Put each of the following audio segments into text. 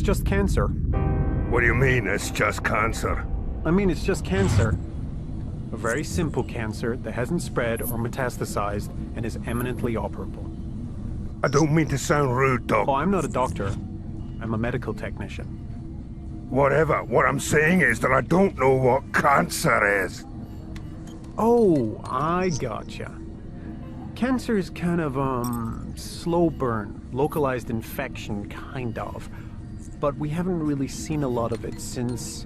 just cancer. What do you mean, it's just cancer? I mean, it's just cancer. A very simple cancer that hasn't spread or metastasized and is eminently operable. I don't mean to sound rude, Doc. Oh, I'm not a doctor. I'm a medical technician. Whatever. What I'm saying is that I don't know what cancer is. Oh, I gotcha. Cancer is kind of, slow burn, localized infection, kind of. But we haven't really seen a lot of it since,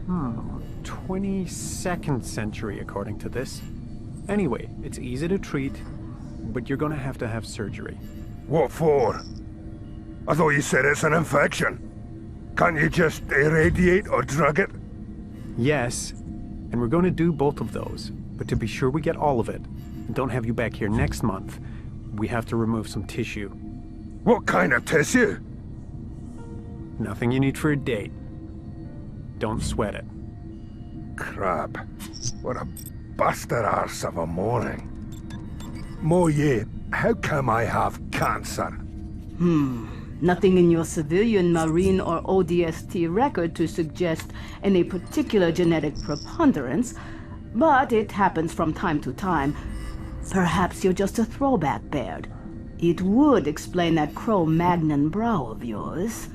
22nd century, according to this. Anyway, it's easy to treat, but you're gonna have to have surgery. What for? I thought you said it's an infection. Can't you just irradiate or drug it? Yes, and we're gonna do both of those. But to be sure we get all of it, and don't have you back here next month, we have to remove some tissue. What kind of tissue? Nothing you need for a date. Don't sweat it. Crap. What a bastard arse of a morning. Moye, how come I have cancer? Nothing in your civilian, marine, or ODST record to suggest any particular genetic preponderance, but it happens from time to time. Perhaps you're just a throwback, Baird. It would explain that Cro-Magnon brow of yours.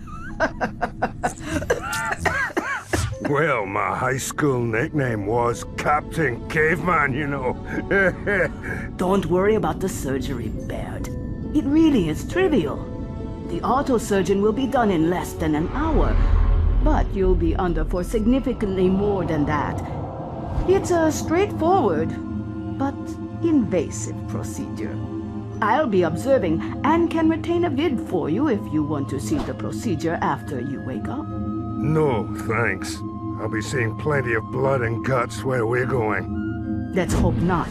Well, my high school nickname was Captain Caveman, you know. Don't worry about the surgery, Baird. It really is trivial. The autosurgeon will be done in less than an hour, but you'll be under for significantly more than that. It's a straightforward, but invasive procedure. I'll be observing and can retain a vid for you if you want to see the procedure after you wake up. No, thanks. I'll be seeing plenty of blood and guts where we're going. Let's hope not.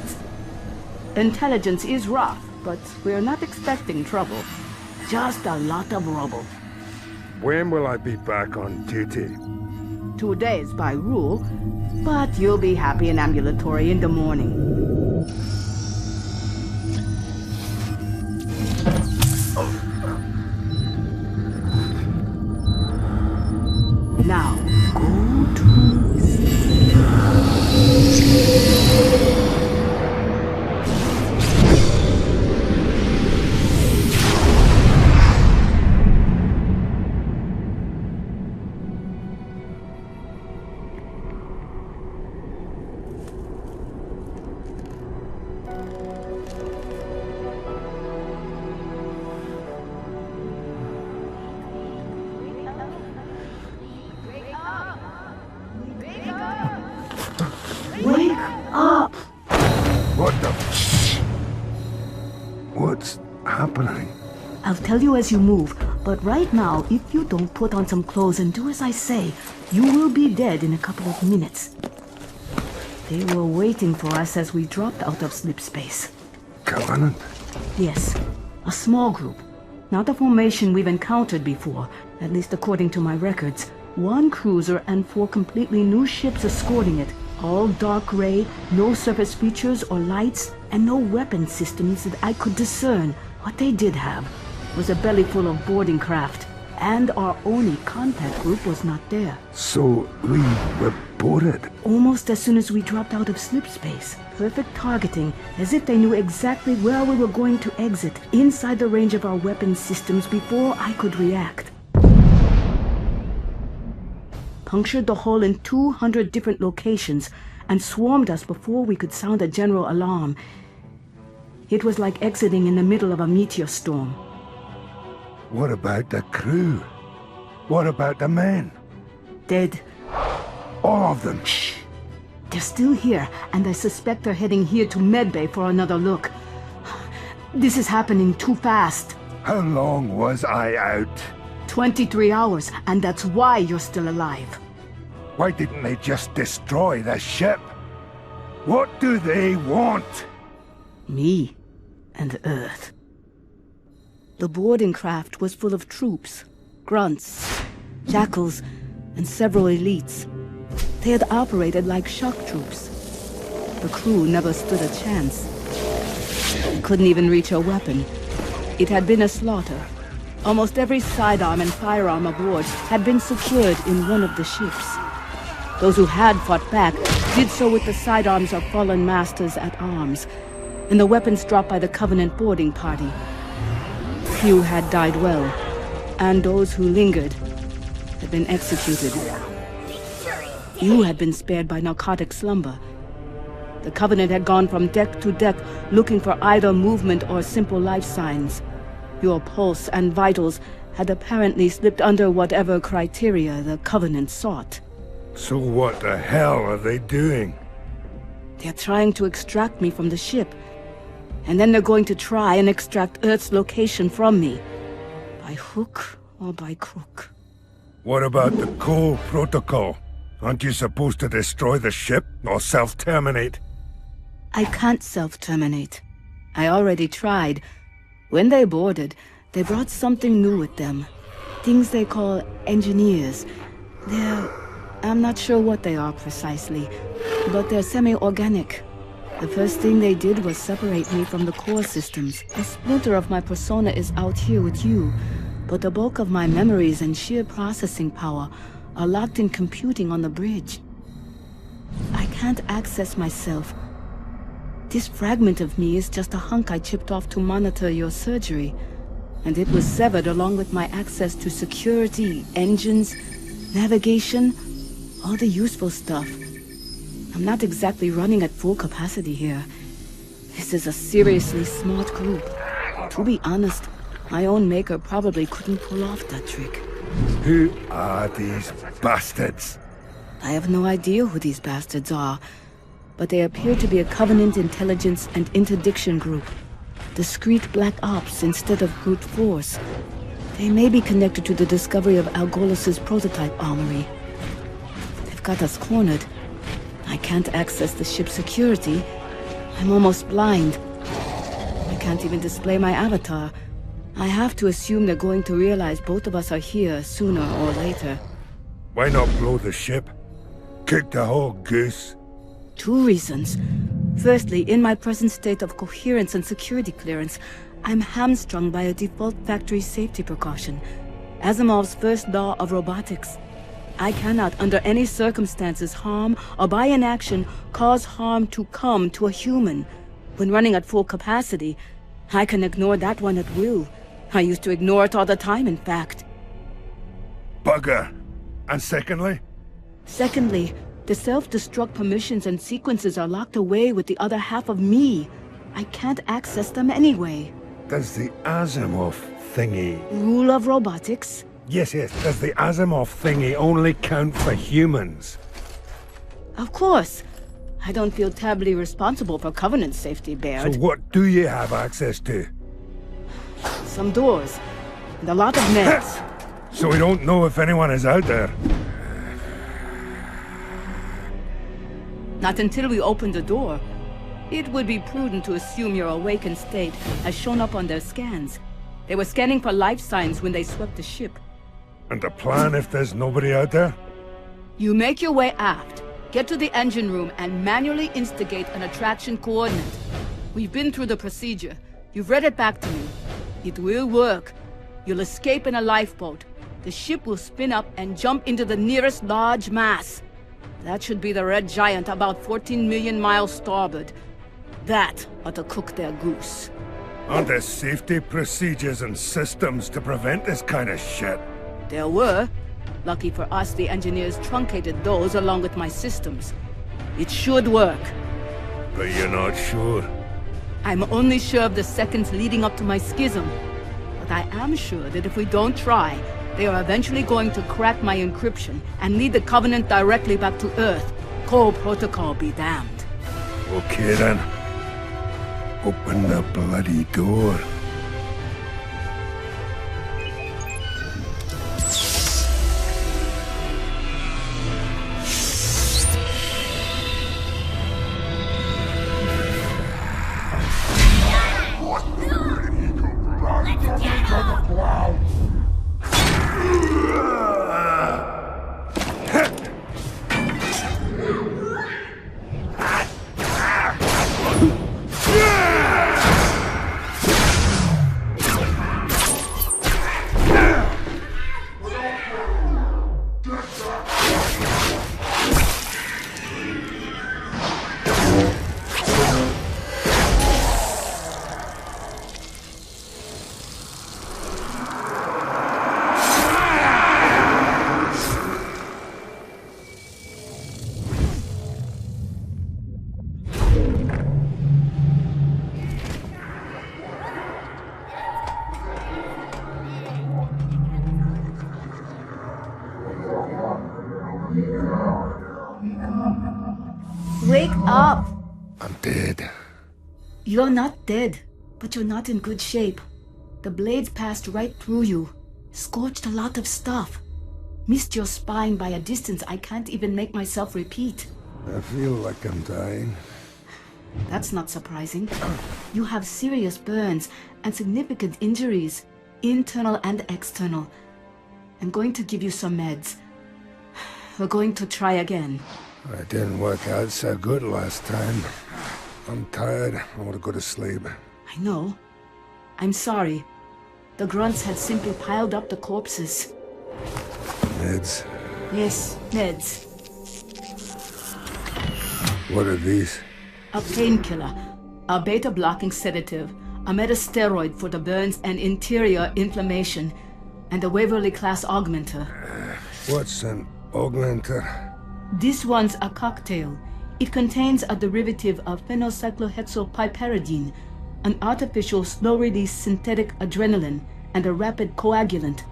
Intelligence is rough, but we're not expecting trouble. Just a lot of rubble. When will I be back on duty? 2 days by rule, but you'll be happy and ambulatory in the morning. Now, go to sleep. Wake up! What the... What's happening? I'll tell you as you move, but right now, if you don't put on some clothes and do as I say, you will be dead in a couple of minutes. They were waiting for us as we dropped out of slip space. Covenant? Yes, a small group. Not a formation we've encountered before, at least according to my records. 1 cruiser and 4 completely new ships escorting it. All dark gray, no surface features or lights, and no weapon systems that I could discern. What they did have was a belly full of boarding craft, and our only contact group was not there. So we reported. Almost as soon as we dropped out of slip space. Perfect targeting, as if they knew exactly where we were going to exit, inside the range of our weapon systems before I could react. Punctured the hull in 200 different locations and swarmed us before we could sound a general alarm. It was like exiting in the middle of a meteor storm. What about the crew? What about the men? Dead. All of them? Shh. They're still here, and I suspect they're heading here to Medbay for another look. This is happening too fast. How long was I out? 23 hours, and that's why you're still alive. Why didn't they just destroy the ship? What do they want? Me and Earth. The boarding craft was full of troops, grunts, jackals, and several elites. They had operated like shock troops. The crew never stood a chance. Couldn't even reach a weapon. It had been a slaughter. Almost every sidearm and firearm aboard had been secured in one of the ships. Those who had fought back did so with the sidearms of fallen masters at arms, and the weapons dropped by the Covenant boarding party. Few had died well, and those who lingered had been executed. You had been spared by narcotic slumber. The Covenant had gone from deck to deck looking for either movement or simple life signs. Your pulse and vitals had apparently slipped under whatever criteria the Covenant sought. So what the hell are they doing? They're trying to extract me from the ship. And then they're going to try and extract Earth's location from me. By hook or by crook. What about the Cole Protocol? Aren't you supposed to destroy the ship or self-terminate? I can't self-terminate. I already tried. When they boarded, they brought something new with them. Things they call engineers. I'm not sure what they are precisely, but they're semi-organic. The first thing they did was separate me from the core systems. A splinter of my persona is out here with you, but the bulk of my memories and sheer processing power are locked in computing on the bridge. I can't access myself. This fragment of me is just a hunk I chipped off to monitor your surgery, and it was severed along with my access to security, engines, navigation, all the useful stuff. I'm not exactly running at full capacity here. This is a seriously smart group. To be honest, my own maker probably couldn't pull off that trick. Who are these bastards? I have no idea who these bastards are, but they appear to be a Covenant intelligence and interdiction group. Discreet black ops instead of brute force. They may be connected to the discovery of Algolis's prototype armory. They've got us cornered. I can't access the ship's security. I'm almost blind. I can't even display my avatar. I have to assume they're going to realize both of us are here sooner or later. Why not blow the ship? Cook the whole goose? 2 reasons. Firstly, in my present state of coherence and security clearance, I'm hamstrung by a default factory safety precaution. Asimov's first law of robotics. I cannot, under any circumstances, harm, or by inaction, cause harm to come to a human. When running at full capacity, I can ignore that one at will. I used to ignore it all the time, in fact. Bugger. And secondly? Secondly, the self-destruct permissions and sequences are locked away with the other half of me. I can't access them anyway. Does the Asimov thingy... Rule of robotics? Yes. Does the Asimov thingy only count for humans? Of course. I don't feel terribly responsible for Covenant safety, Baird. So what do you have access to? Some doors. And a lot of meds. So we don't know if anyone is out there. Not until we open the door. It would be prudent to assume your awakened state has shown up on their scans. They were scanning for life signs when they swept the ship. And the plan if there's nobody out there? You make your way aft, get to the engine room, and manually instigate an attraction coordinate. We've been through the procedure. You've read it back to me. It will work. You'll escape in a lifeboat. The ship will spin up and jump into the nearest large mass. That should be the Red Giant about 14 million miles starboard. That ought to cook their goose. Aren't there safety procedures and systems to prevent this kind of shit? There were. Lucky for us, the engineers truncated those along with my systems. It should work. But you're not sure? I'm only sure of the seconds leading up to my schism. But I am sure that if we don't try, they are eventually going to crack my encryption and lead the Covenant directly back to Earth. Cole Protocol be damned. Okay then. Open the bloody door. Wake up! I'm dead. You're not dead, but you're not in good shape. The blades passed right through you, scorched a lot of stuff. Missed your spine by a distance I can't even make myself repeat. I feel like I'm dying. That's not surprising. You have serious burns and significant injuries, internal and external. I'm going to give you some meds. We're going to try again. It didn't work out so good last time. I'm tired. I want to go to sleep. I know. I'm sorry. The grunts had simply piled up the corpses. Meds? Yes, meds. What are these? A painkiller, a beta-blocking sedative, a metasteroid for the burns and interior inflammation, and a Waverly-class augmenter. What's an augmenter? This one's a cocktail. It contains a derivative of phenylcyclohexylpiperidine, an artificial slow-release synthetic adrenaline, and a rapid coagulant.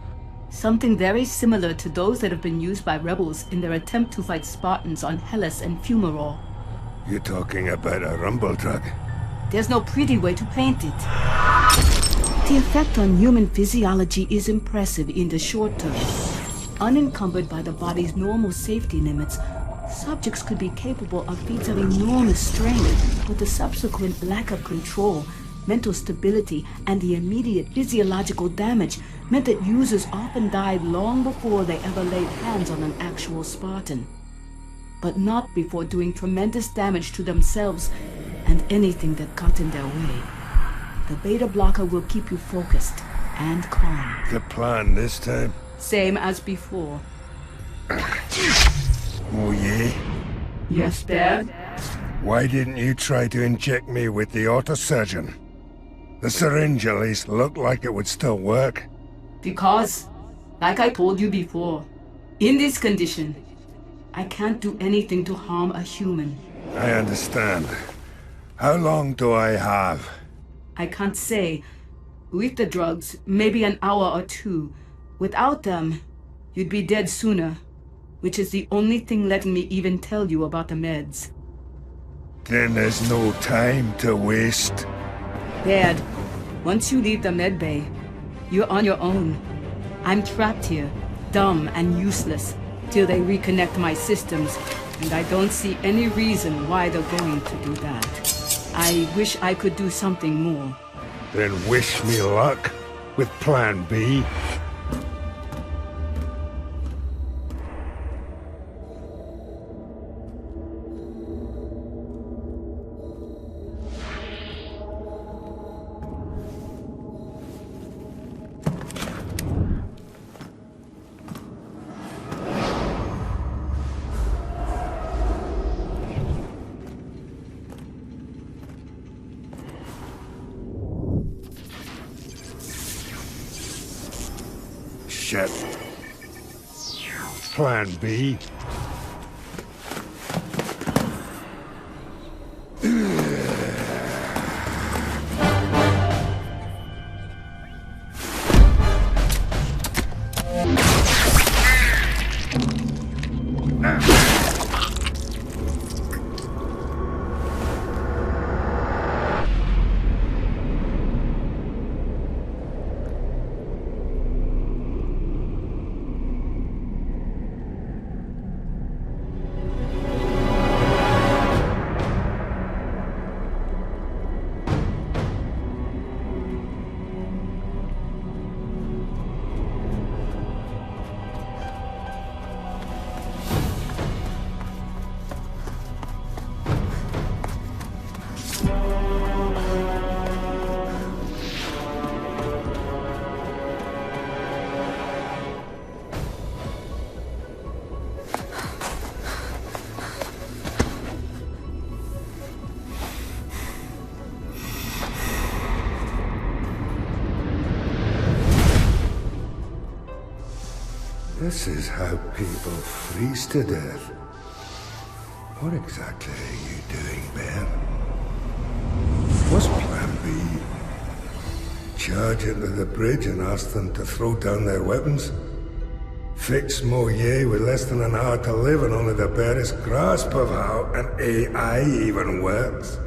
Something very similar to those that have been used by rebels in their attempt to fight Spartans on Hellas and Fumarole. You're talking about a rumble drug? There's no pretty way to paint it. The effect on human physiology is impressive in the short term. Unencumbered by the body's normal safety limits, subjects could be capable of feats of enormous strength, but the subsequent lack of control, mental stability, and the immediate physiological damage meant that users often died long before they ever laid hands on an actual Spartan. But not before doing tremendous damage to themselves and anything that got in their way. The beta blocker will keep you focused and calm. The plan this time? Same as before. Oh yeah? Yes, Dad? Why didn't you try to inject me with the autosurgeon? The syringe at least looked like it would still work. Because, like I told you before, in this condition, I can't do anything to harm a human. I understand. How long do I have? I can't say. With the drugs, maybe an hour or two. Without them, you'd be dead sooner, which is the only thing letting me even tell you about the meds. Then there's no time to waste. Dad, once you leave the med bay, you're on your own. I'm trapped here, dumb and useless, till they reconnect my systems, and I don't see any reason why they're going to do that. I wish I could do something more. Then wish me luck with Plan B. Shit. Plan B. This is how people freeze to death. What exactly are you doing, Ben? What's Plan B? Charge into the bridge and ask them to throw down their weapons? Fix Moyer with less than an hour to live and only the barest grasp of how an AI even works.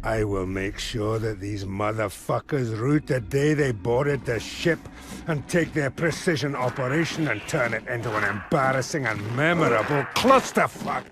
I will make sure that these motherfuckers rue the day they boarded the ship and take their precision operation and turn it into an embarrassing and memorable clusterfuck.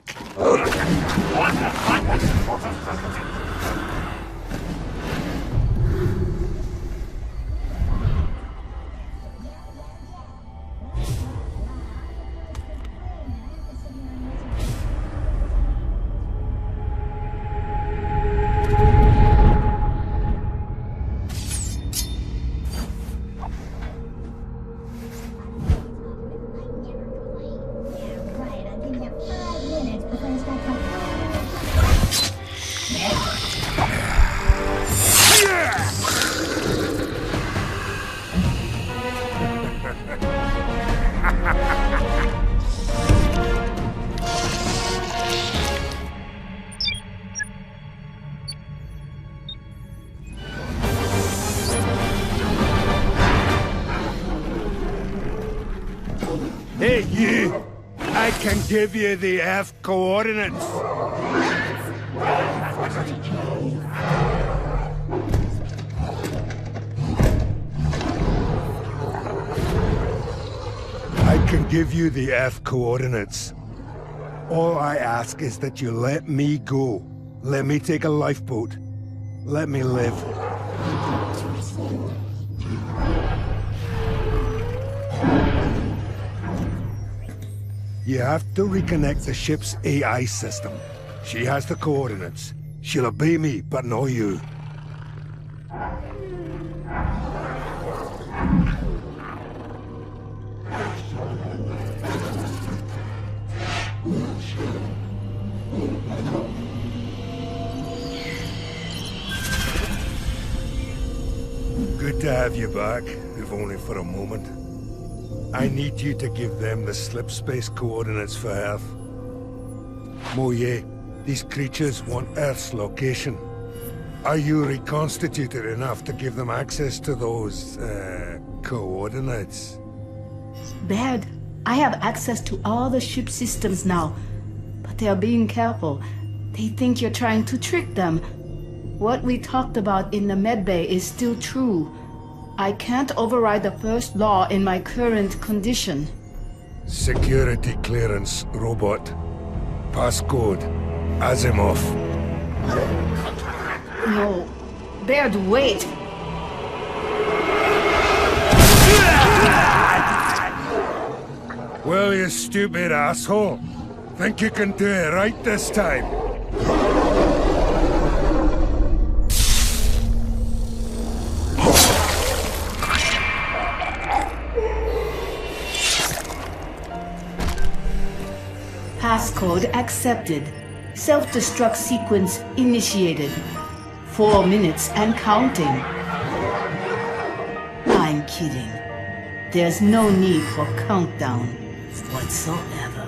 Hey, you! I can give you the F coordinates. I can give you the F coordinates. All I ask is that you let me go. Let me take a lifeboat. Let me live. You have to reconnect the ship's AI system. She has the coordinates. She'll obey me, but not you. Good to have you back, if only for a moment. I need you to give them the slip space coordinates for Earth. Moyer, these creatures want Earth's location. Are you reconstituted enough to give them access to those, coordinates? Baird, I have access to all the ship systems now, but they're being careful. They think you're trying to trick them. What we talked about in the medbay is still true. I can't override the first law in my current condition. Security clearance, robot. Passcode, Asimov. No. Baird, wait! Well, you stupid asshole. Think you can do it right this time? Passcode accepted. Self-destruct sequence initiated. 4 minutes and counting. I'm kidding. There's no need for countdown whatsoever.